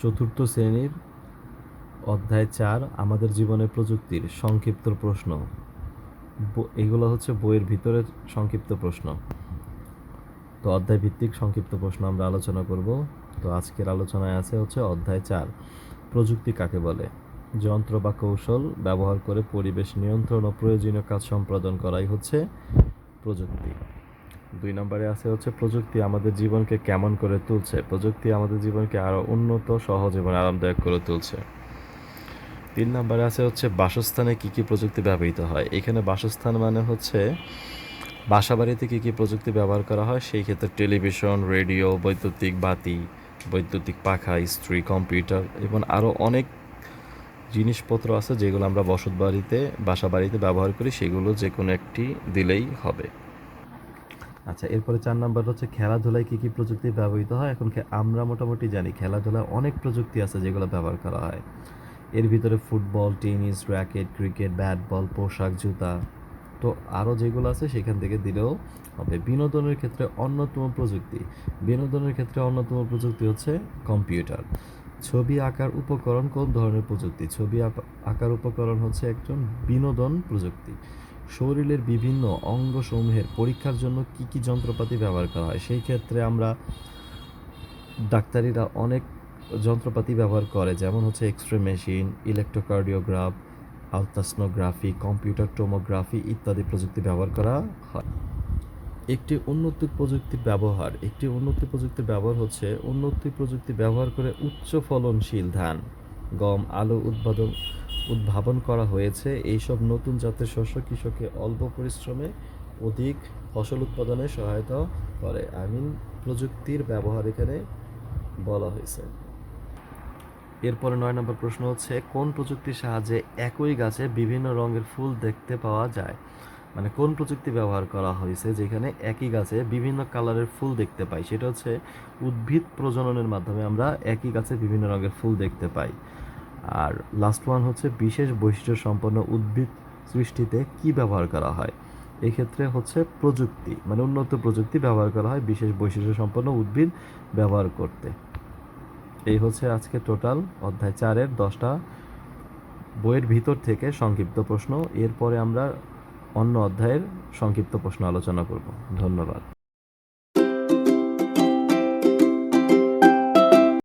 চতুর্থ শ্রেণীর অধ্যায় 4 আমাদের জীবনে প্রযুক্তির সংক্ষিপ্ত প্রশ্ন। এগুলো হচ্ছে বইয়ের ভিতরের সংক্ষিপ্ত প্রশ্ন। তো অধ্যায় ভিত্তিক সংক্ষিপ্ত প্রশ্ন আমরা আলোচনা করব। তো আজকের আলোচনায় আছে হচ্ছে অধ্যায় 4 প্রযুক্তি কাকে বলে। যন্ত্র বা কৌশল ব্যবহার করে পরিবেশ নিয়ন্ত্রণ ও প্রয়োজনীয় কাজ সম্পাদন করাই হচ্ছে প্রযুক্তি। 2 নম্বরে আছে হচ্ছে প্রযুক্তি আমাদের জীবনকে কেমন করে তুলছে। প্রযুক্তি আমাদের জীবনকে আরও উন্নত, সহজ এবং আরামদায়ক করে তুলছে। 3 নম্বরে আছে হচ্ছে বাসস্থানে কী কী প্রযুক্তি ব্যবহৃত হয়। এখানে বাসস্থান মানে হচ্ছে বাসাবাড়িতে কী কী প্রযুক্তি ব্যবহার করা হয়, সেই ক্ষেত্রে টেলিভিশন, রেডিও, বৈদ্যুতিক বাতি, বৈদ্যুতিক পাখা, ইস্ত্রি, কম্পিউটার এবং আরও অনেক জিনিসপত্র আছে যেগুলো আমরা বাসাবাড়িতে ব্যবহার করি, সেগুলো যে কোনো একটি দিলেই হবে। আচ্ছা, এরপরে 4 নাম্বার হচ্ছে খেলাধুলায় কী কী প্রযুক্তি ব্যবহৃত হয়। এখন আমরা মোটামুটি জানি খেলাধুলায় অনেক প্রযুক্তি আছে যেগুলো ব্যবহার করা হয়। এর ভিতরে football, tennis, racket, cricket, bat ball, পোশাক, জুতা, তো আরও যেগুলো আছে সেখান থেকে দিলেও হবে। বিনোদনের ক্ষেত্রে অন্যতম প্রযুক্তি হচ্ছে কম্পিউটার। ছবি আঁকার উপকরণ কোন ধরনের প্রযুক্তি। ছবি আঁকার উপকরণ হচ্ছে একজন বিনোদন প্রযুক্তি। শরীরের বিভিন্ন অঙ্গসমূহের পরীক্ষার জন্য কি কি যন্ত্রপাতি ব্যবহার করা হয়, সেই ক্ষেত্রে আমরা ডাক্তারিরা অনেক যন্ত্রপাতি ব্যবহার করে, যেমন হচ্ছে X-ray machine, electrocardiograph, ultrasonography, computer tomography ইত্যাদি প্রযুক্তি ব্যবহার করা হয়। একটি উন্নত প্রযুক্তির ব্যবহার হচ্ছে উন্নত প্রযুক্তি ব্যবহার করে উচ্চ ফলনশীল ধান, গম, আলু উদ্ভাবন করা হয়েছে। এইসব নতুন জাতের শস্য কৃষককে অল্প পরিশ্রমে অধিক ফসল উৎপাদনে সহায়তা করে। প্রযুক্তির ব্যবহার এখানে বলা হয়েছে। এরপরে 9 নম্বর প্রশ্ন হচ্ছে কোন প্রযুক্তির সাহায্যে একই গাছে বিভিন্ন রঙের ফুল দেখতে পাওয়া যায়। মানে কোন প্রযুক্তি ব্যবহার করা হয়েছে যেখানে একই গাছে বিভিন্ন কালারের ফুল দেখতে পাই, সেটা হচ্ছে উদ্ভিদ প্রজননের মাধ্যমে আমরা একই গাছে বিভিন্ন রঙের ফুল দেখতে পাই। আর লাস্ট ওয়ান হচ্ছে বিশেষ বৈশিষ্ট্য সম্পন্ন উদ্ভিদ সৃষ্টিতে কি ব্যবহার করা হয়। এক্ষেত্রে হচ্ছে প্রযুক্তি, মানে উন্নত প্রযুক্তি ব্যবহার করা হয় বিশেষ বৈশিষ্ট্য সম্পন্ন উদ্ভিদ ব্যবহার করতে। এই হচ্ছে আজকে টোটাল অধ্যায় 4-এর 10টা বইয়ের ভিতর থেকে সংক্ষিপ্ত প্রশ্ন। এরপরে আমরা অন্য অধ্যায়ের সংক্ষিপ্ত প্রশ্ন আলোচনা করব। ধন্যবাদ।